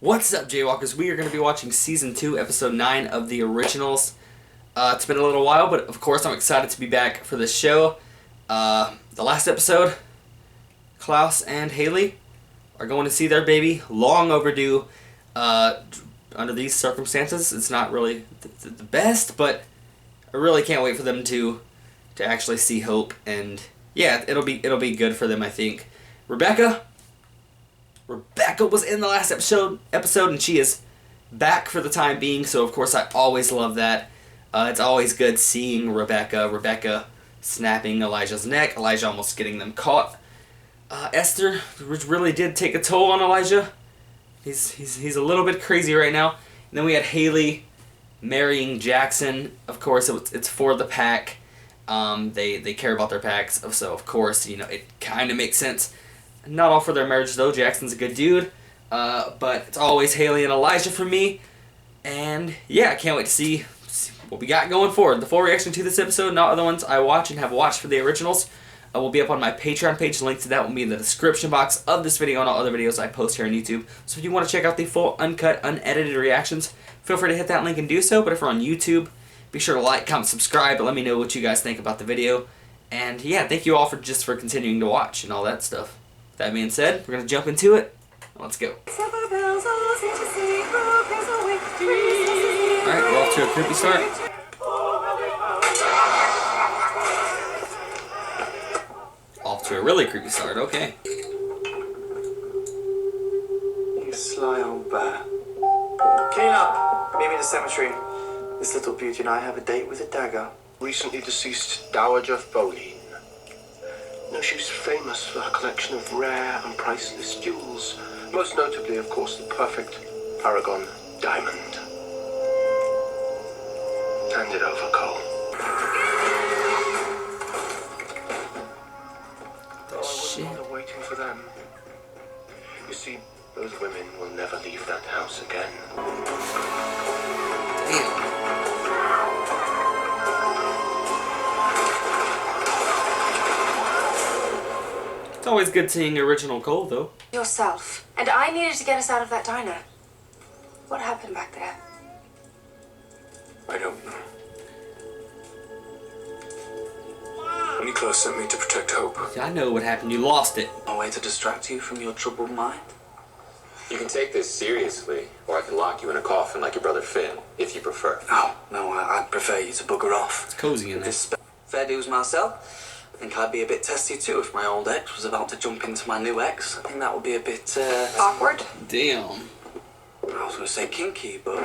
What's up, Jaywalkers? We are going to be watching Season 2, Episode 9 of The Originals. It's been a little while, but of course I'm excited to be back for this show. The last episode, Klaus and Haley are going to see their baby. Long overdue. Under these circumstances, it's not really the best, but I really can't wait for them to actually see Hope. And yeah, it'll be good for them, I think. Rebecca was in the last episode, and she is back for the time being, so of course I always love that. It's always good seeing Rebecca snapping Elijah's neck, Elijah almost getting them caught. Esther really did take a toll on Elijah. He's a little bit crazy right now. And then we had Haley marrying Jackson. Of course, it's for the pack. They care about their packs, so of course, it kind of makes sense. Not all for their marriage, though. Jackson's a good dude. But it's always Haley and Elijah for me. And yeah, I can't wait to see what we got going forward. The full reaction to this episode and all other ones I watch and have watched for the originals will be up on my Patreon page. The link to that will be in the description box of this video and all other videos I post here on YouTube. So if you want to check out the full, uncut, unedited reactions, feel free to hit that link and do so. But if you're on YouTube, be sure to like, comment, subscribe, but let me know what you guys think about the video. And yeah, thank you all for continuing to watch and all that stuff. That being said, we're going to jump into it. Let's go. Alright, we're off to a creepy start. Off to a really creepy start, okay. You sly old bear. Clean up! Meet me in the cemetery. This little beauty and I have a date with a dagger. Recently deceased Dowager Foline. No, she's famous for her collection of rare and priceless jewels. Most notably, of course, the perfect Paragon Diamond. Hand it over, Cole. I wouldn't bother waiting for them. You see, those women will never leave that house again. Damn. It's always good seeing original Cole, though. Yourself. And I needed to get us out of that diner. What happened back there? I don't know. Nicholas sent me to protect Hope. I know what happened. You lost it. A way to distract you from your troubled mind? You can take this seriously, or I can lock you in a coffin like your brother Finn, if you prefer. No, I'd prefer you to bugger off. It's cozy in there. Fair dues myself. I think I'd be a bit testy too if my old ex was about to jump into my new ex. I think that would be a bit, Awkward? Damn. I was going to say kinky, but...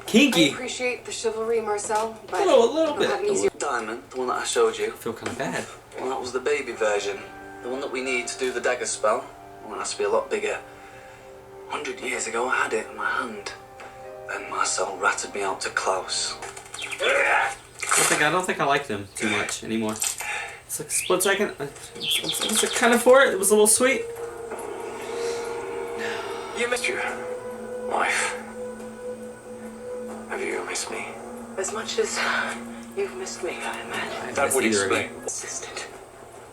Kinky? I appreciate the chivalry, Marcel, but... A little bit. Have an easier... Diamond, the one that I showed you. I feel kind of bad. Well, that was the baby version. The one that we need to do the dagger spell. Well, it has to be a lot bigger. 100 years ago, I had it in my hand. Then Marcel ratted me out to Klaus. I don't think I like them too much anymore. It's like a split second. I was kind of for it. It was a little sweet. You missed your wife. Have you missed me? As much as you've missed me, I imagine. That would explain. Assistant.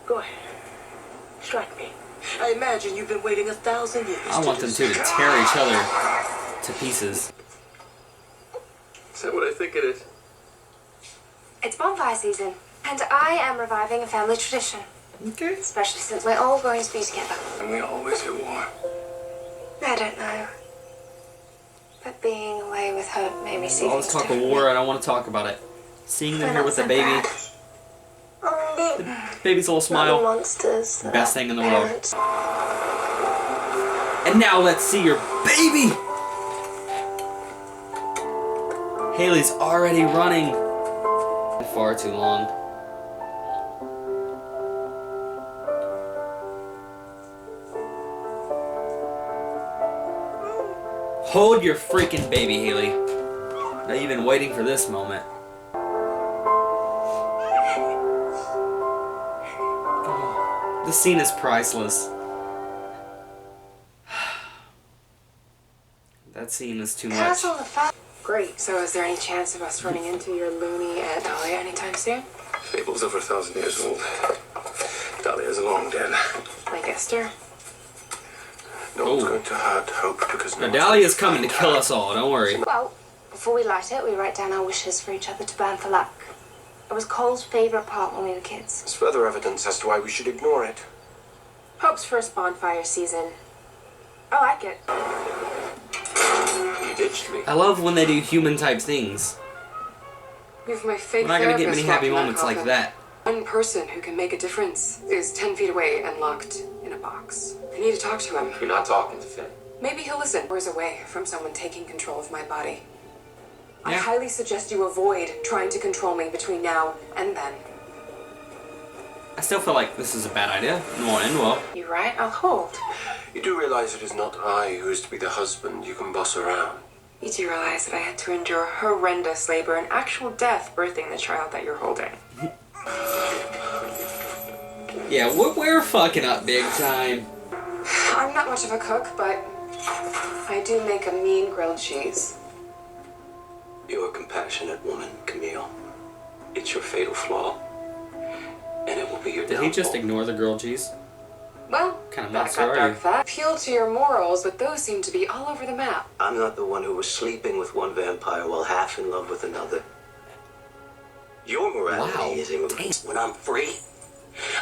Go ahead. Strike me. I imagine you've been waiting 1,000 years. I want them to tear each other to pieces. Is that what I think it is? It's bonfire season, and I am reviving a family tradition. Okay. Especially since we're all going to be together. And we always at war. I don't know. But being away with her made me see All this talk of war, I don't want to talk about it. Seeing them here with the baby. The baby's little smile. Monsters. Best thing in the world. And now let's see your baby! Haley's already running. Far too long. Hold your freaking baby, Haley. Now you've been waiting for this moment. Oh, this scene is priceless. That scene is too much. Castle of Fun. Great. So is there any chance of us running into your loony Aunt Dahlia anytime soon? Fable's over 1,000 years old. Dahlia's long dead. Like Esther? No one's going to hurt Hope because no Now, one's Dahlia's going coming to kill us all, don't worry. Well, before we light it, we write down our wishes for each other to burn for luck. It was Cole's favourite part when we were kids. It's further evidence as to why we should ignore it. Hope's first bonfire season. I like it. You ditched me. I love when they do human type things. You have my fake We're not gonna get therapist many happy locked in moments my like coffin. that. One person who can make a difference is 10 feet away and locked in a box. I need to talk to him. You're not talking to Finn. Maybe he'll listen. Hours away from someone taking control of my body. I Yeah. highly suggest you avoid trying to control me between now and then. I still feel like this is a bad idea. It won't end well. You right? I'll hold. You do realize it is not I who is to be the husband you can boss around. You do realize that I had to endure horrendous labor and actual death birthing the child that you're holding. Yeah, we're fucking up big time. I'm not much of a cook, but I do make a mean grilled cheese. You're a compassionate woman, Camille. It's your fatal flaw. And it will be your Did he just downfall. ignore the grilled cheese? Well, Kind of that monster got are dark you? fast. Appeal to your morals, but those seem to be all over the map. I'm not the one who was sleeping with one vampire while half in love with another. Your morality Wow. is immovable. When I'm free,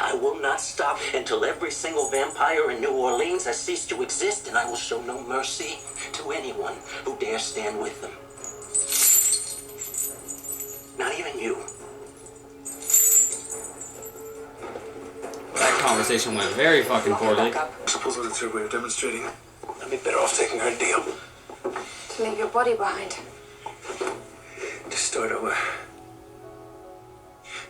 I will not stop until every single vampire in New Orleans has ceased to exist, and I will show no mercy to anyone who dares stand with them. Not even you. That conversation went very fucking poorly. Back up. I suppose that's her way of demonstrating. I'd be better off taking her deal. To leave your body behind. To start over.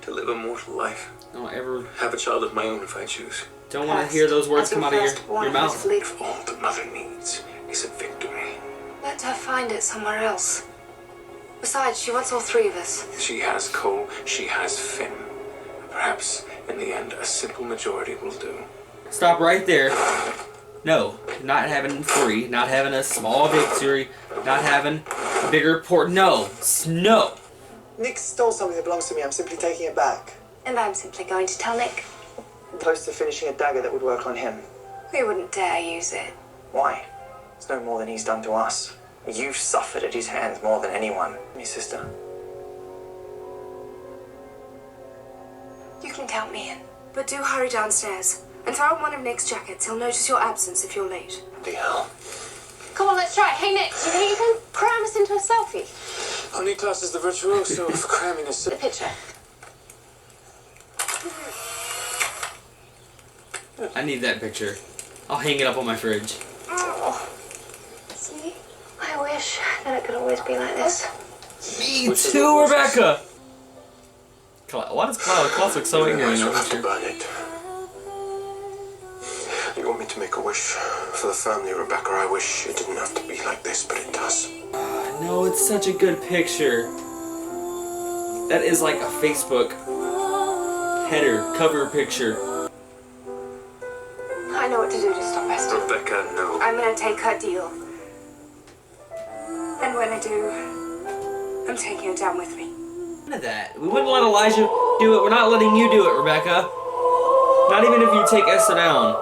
To live a mortal life. Don't ever, Have a child of my own if I choose. don't want to hear those words come out of your mouth. All the mother needs is a victory. Let her find it somewhere else. Besides, she wants all three of us. She has Cole, she has Finn. Perhaps, in the end, a simple majority will do. Stop right there. No, not having three, not having a small victory, not having a bigger port. No, no. Nick stole something that belongs to me. I'm simply taking it back. And I'm simply going to tell Nick. Close to finishing a dagger that would work on him. We wouldn't dare use it. Why? It's no more than he's done to us. You've suffered at his hands more than anyone. Me sister. You can count me in. But do hurry downstairs. And throw on one of Nick's jackets. He'll notice your absence if you're late. The hell? Come on, let's try it. Hey, Nick, do you think you can cram us into a selfie? Only class is the virtuoso of cramming a The picture. I need that picture. I'll hang it up on my fridge. Oh. See? I wish that it could always be like this. Me too, Rebecca! Why does Klaus look so angry in that picture? burn it. You want me to make a wish for the family, Rebecca? I wish it didn't have to be like this, but it does. No, it's such a good picture. That is like a Facebook header, cover picture. I know what to do to stop Esther. Rebecca, no. I'm gonna take her deal. And when I do, I'm taking her down with me. None of that. We wouldn't let Elijah do it. We're not letting you do it, Rebecca. Not even if you take Esther down.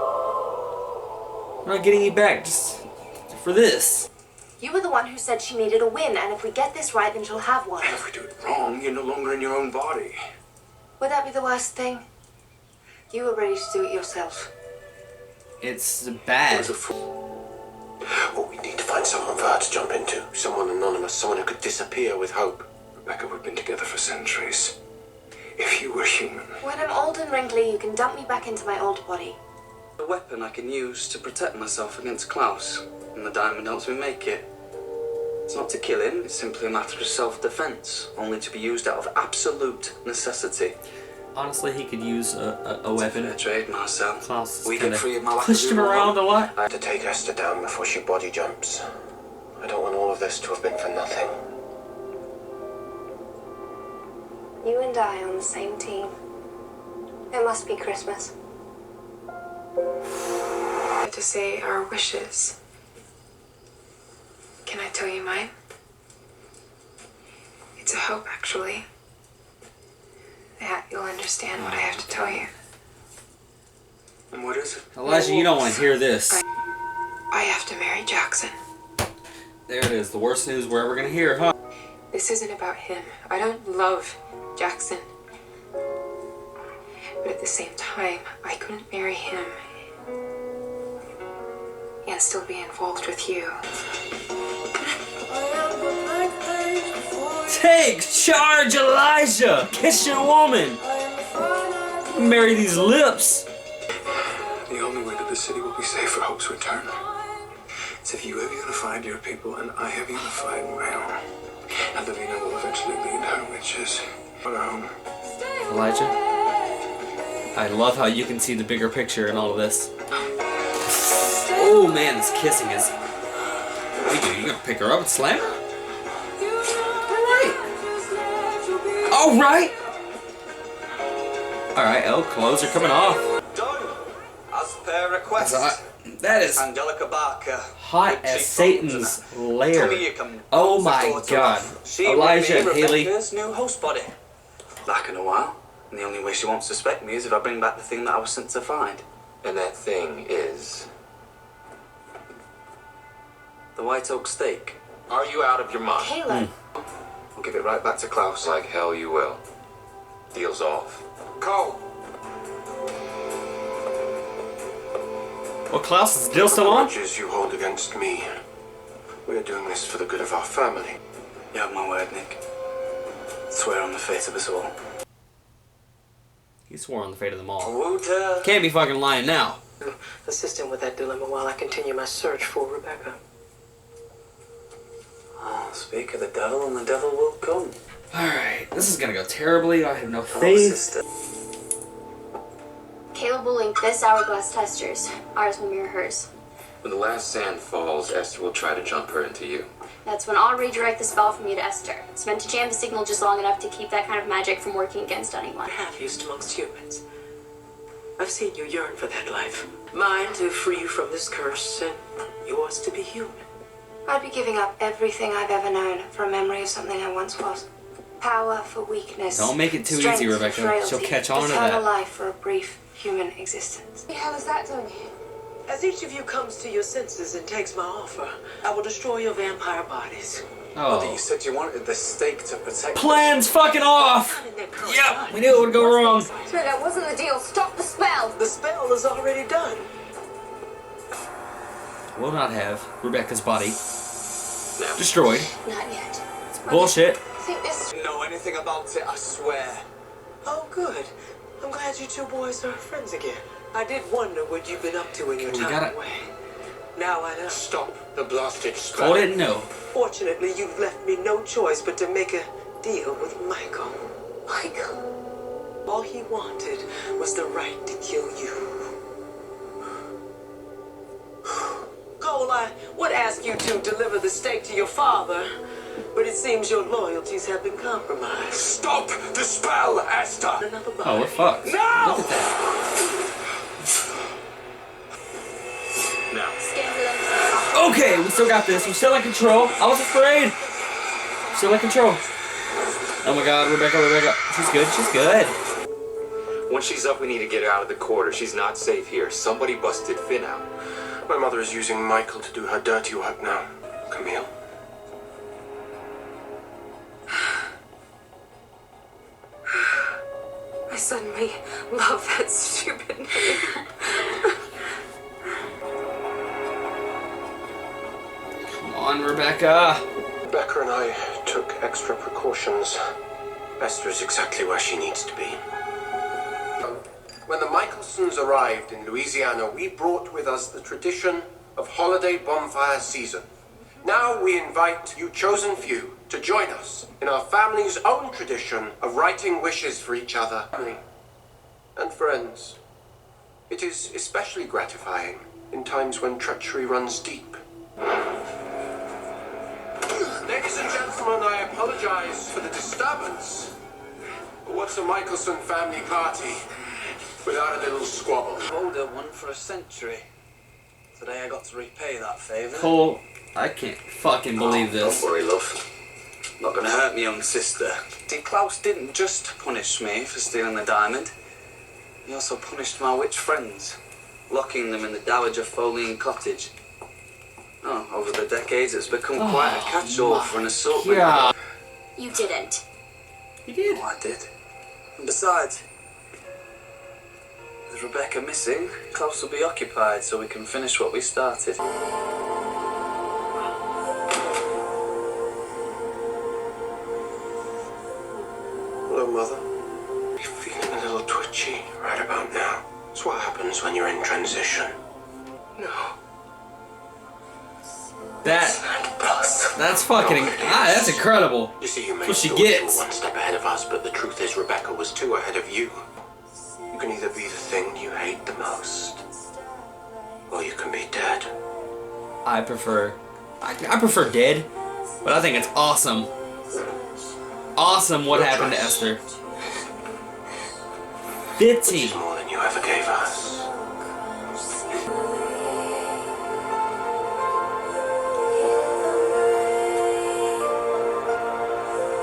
We're not getting you back just for this. You were the one who said she needed a win, and if we get this right, then she'll have one. And if we do it wrong, you're no longer in your own body. Would that be the worst thing? You were ready to do it yourself. It's bad. There's a fool. Oh, we need to find someone for her to jump into. Someone anonymous, someone who could disappear with hope. Rebecca, we've been together for centuries. If you were human. When I'm old and wrinkly, you can dump me back into my old body. A weapon I can use to protect myself against Klaus, and the diamond helps me make it. It's not to kill him, it's simply a matter of self-defense, only to be used out of absolute necessity. Honestly, he could use a weapon. Fair trade, Marcel. Klaus We kind get free of my of pushed him around a lot. I had to take Esther down before she body jumps. I don't want all of this to have been for nothing. You and I on the same team. It must be Christmas. To say our wishes. Can I tell you mine? It's a hope, actually. That you'll understand what I have to tell you. And what is it? Elijah, you don't want to hear this. I I have to marry Jackson. There it is. The worst news we're ever gonna hear, huh? This isn't about him. I don't love Jackson. But at the same time, I couldn't marry him and still be involved with you. Take charge, Elijah! Kiss your woman! Marry these lips! The only way that the city will be safe for Hope's return is if you have unified your people and I have unified my own. And Davina will eventually lead her witches on her own. Elijah, I love how you can see the bigger picture in all of this. Oh man, this kissing is... What are you doing? You gonna pick her up and slam her? Alright! Alright, oh, clothes are coming off. Done. As per request. That is Angelica Barker. hot as Satan's lair. Tommy Yacom, Oh my daughter god. of- She Elijah will and be Haley. Rebecca's new host body. Back in a while. And the only way she won't suspect me is if I bring back the thing that I was sent to find. And that thing is... The White Oak steak. Are you out of your mind? Caleb. I'll give it right back to Klaus. Like hell you will. Deal's off. Cole! Well, Klaus is still on? Grudges you hold against me. We are doing this for the good of our family. You have my word, Nick. Swear on the fate of us all. He swore on the fate of them all. Wooter. Can't be fucking lying now. Assist him with that dilemma while I continue my search for Rebecca. Oh, speak of the devil and the devil will come. Alright, this is gonna go terribly. I have no Oh, faith. sister. Caleb will link this hourglass to Esther's. Ours will mirror hers. When the last sand falls, Esther will try to jump her into you. That's when I'll redirect the spell from you to Esther. It's meant to jam the signal just long enough to keep that kind of magic from working against anyone. Happiest amongst humans. I've seen you yearn for that life. Mine to free you from this curse, and yours to be human. I'd be giving up everything I've ever known for a memory of something I once was. Power for weakness. Don't make it too strength easy, for Rebecca. frailty, She'll catch on to eternal that. life for a brief human existence. What the hell is that doing? As each of you comes to your senses and takes my offer, I will destroy your vampire bodies. Mother, you Oh. said you wanted the stake to protect... Plans fucking off! Not in their current Yep, body. we knew it would go wrong. So that wasn't the deal. Stop the spell! The spell is already done. Will not have Rebecca's body destroyed. Not yet. Bullshit. I think this... Know anything about it, I swear. Oh, good. I'm glad you two boys are friends again. I did wonder what you've been up to in your We time gotta- away. Now I know. Stop the blasted spell. Told it no. Fortunately, you've left me no choice but to make a deal with Michael. Michael. All he wanted was the right to kill you. Cole, I would ask you to deliver the stake to your father, but it seems your loyalties have been compromised. Stop the spell, Esther! Another body. Oh, we're fucked. No! Look at that. Now, Okay, we still got this. We're still in control. I was afraid. Still in control. Oh my god, Rebecca. She's good. She's good. once she's up, we need to get her out of the quarter. She's not safe here. Somebody busted Finn out. My mother is using Michael to do her dirty work now. Camille. I suddenly love that stupid name. Come on, Rebecca. Rebecca and I took extra precautions. Esther is exactly where she needs to be. When the Michelsons arrived in Louisiana, we brought with us the tradition of holiday bonfire season. Now we invite you chosen few to join us in our family's own tradition of writing wishes for each other, family, and friends. It is especially gratifying in times when treachery runs deep. Ladies and gentlemen, I apologize for the disturbance. But what's a Michelson family party without a little squabble? Older one for a century. Today I got to repay that favour. Cole, I can't fucking believe this. Don't worry, love. Not gonna hurt me young sister. See, Klaus didn't just punish me for stealing the diamond. He also punished my witch friends, locking them in the Dowager Foline cottage. Oh, over the decades, it's become quite a catch-all for an assortment. Yeah. You didn't. He did. Oh, I did. And besides, with Rebecca missing, Klaus will be occupied so we can finish what we started. Hello, Mother. You're feeling a little twitchy right about now. It's what happens when you're in transition. No. That's fucking. That's incredible. You see, you may That's what she thought you gets. were one step ahead of us, but the truth is Rebecca was 2 ahead of you. You can either be the thing you hate the most, or you can be dead. I prefer dead, but I think it's awesome. Awesome what happened to Esther. Which 15. is more than you ever gave us.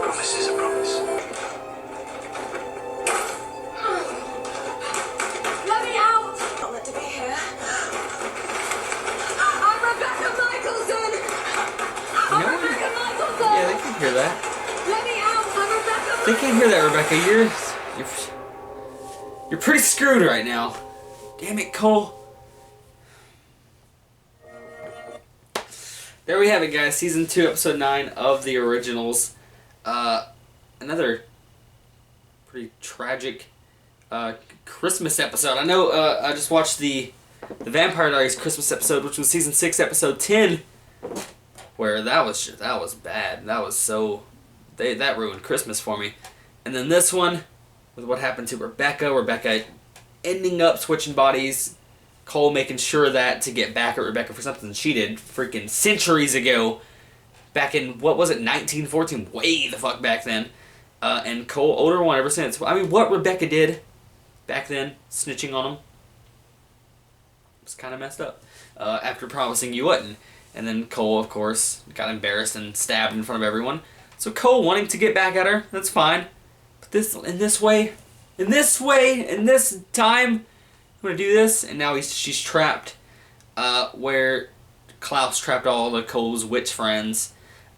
Promise is a promise. Let me out! Not meant to be here. I'm Rebecca Michelson! You know what? Rebecca Michelson! Yeah, they can hear that. Let me out! I'm Rebecca They can't hear that, Rebecca. You're pretty screwed right now. Damn it, Cole. There we have it, guys. Season 2, Episode 9 of The Originals. Another pretty tragic Christmas episode. I know I just watched the Vampire Diaries Christmas episode, which was Season 6, Episode 10, where that was bad. That was so... that ruined Christmas for me. And then this one, with what happened to Rebecca ending up switching bodies, Cole making sure that to get back at Rebecca for something she did freaking centuries ago, back in, what was it, 1914, way the fuck back then, and Cole owed her one ever since. I mean, what Rebecca did back then, snitching on him, was kind of messed up, after promising you wouldn't. And then Cole, of course, got embarrassed and stabbed in front of everyone. So Cole wanting to get back at her, that's fine. But in this time, I'm gonna do this, and now she's trapped, where Klaus trapped all of Cole's witch friends,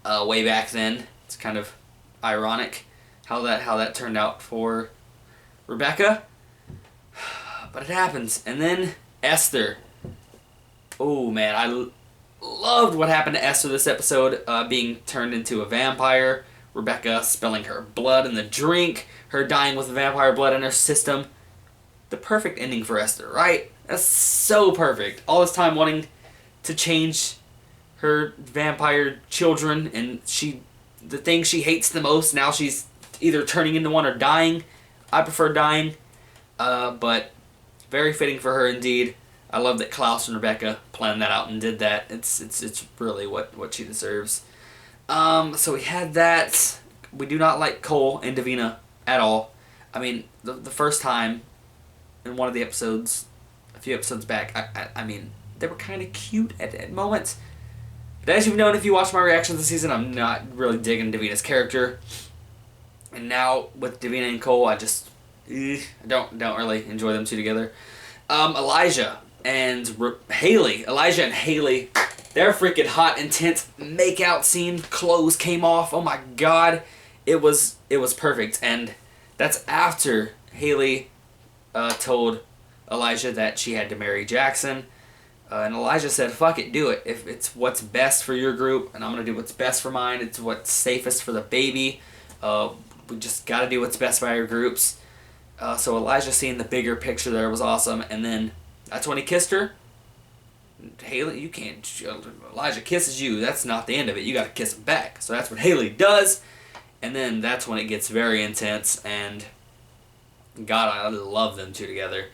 way back then. It's kind of ironic how that turned out for Rebecca, but it happens. And then Esther. Oh man, I loved what happened to Esther this episode, being turned into a vampire, Rebecca spilling her blood in the drink, her dying with vampire blood in her system. The perfect ending for Esther, right? That's so perfect. All this time wanting to change her vampire children, and the thing she hates the most, now she's either turning into one or dying. I prefer dying, but very fitting for her indeed. I love that Klaus and Rebecca planned that out and did that. It's really what she deserves. So we had that. We do not like Cole and Davina at all. I mean, the first time in one of the episodes, a few episodes back, I mean, they were kind of cute at moments. But as you've known, if you watch my reactions this season, I'm not really digging Davina's character. And now with Davina and Cole, I just don't really enjoy them two together. Elijah and Haley, their freaking hot, intense make-out scene. Clothes came off. Oh my god, it was perfect. And that's after Haley told Elijah that she had to marry Jackson. And Elijah said, fuck it, do it. If it's what's best for your group, and I'm going to do what's best for mine. It's what's safest for the baby. We just got to do what's best by our groups. So Elijah seeing the bigger picture there was awesome. And then that's when he kissed her. Haley, you can't... Elijah kisses you. That's not the end of it. You got to kiss him back. So that's what Haley does. And then that's when it gets very intense. And God, I love them two together.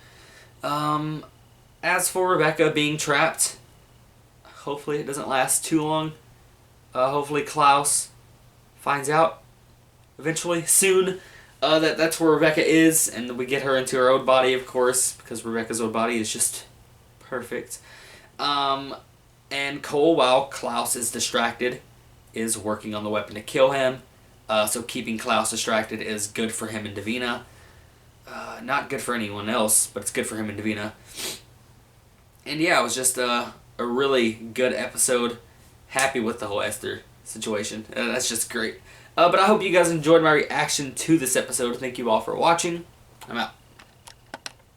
As for Rebecca being trapped, hopefully it doesn't last too long. Hopefully Klaus finds out eventually, soon, that's where Rebecca is, and we get her into her old body, of course, because Rebecca's old body is just perfect. And Cole, while Klaus is distracted, is working on the weapon to kill him. So keeping Klaus distracted is good for him and Davina. Not good for anyone else, but it's good for him and Davina. And yeah, it was just a a really good episode. Happy with the whole Esther situation. That's just great. But I hope you guys enjoyed my reaction to this episode. Thank you all for watching. I'm out.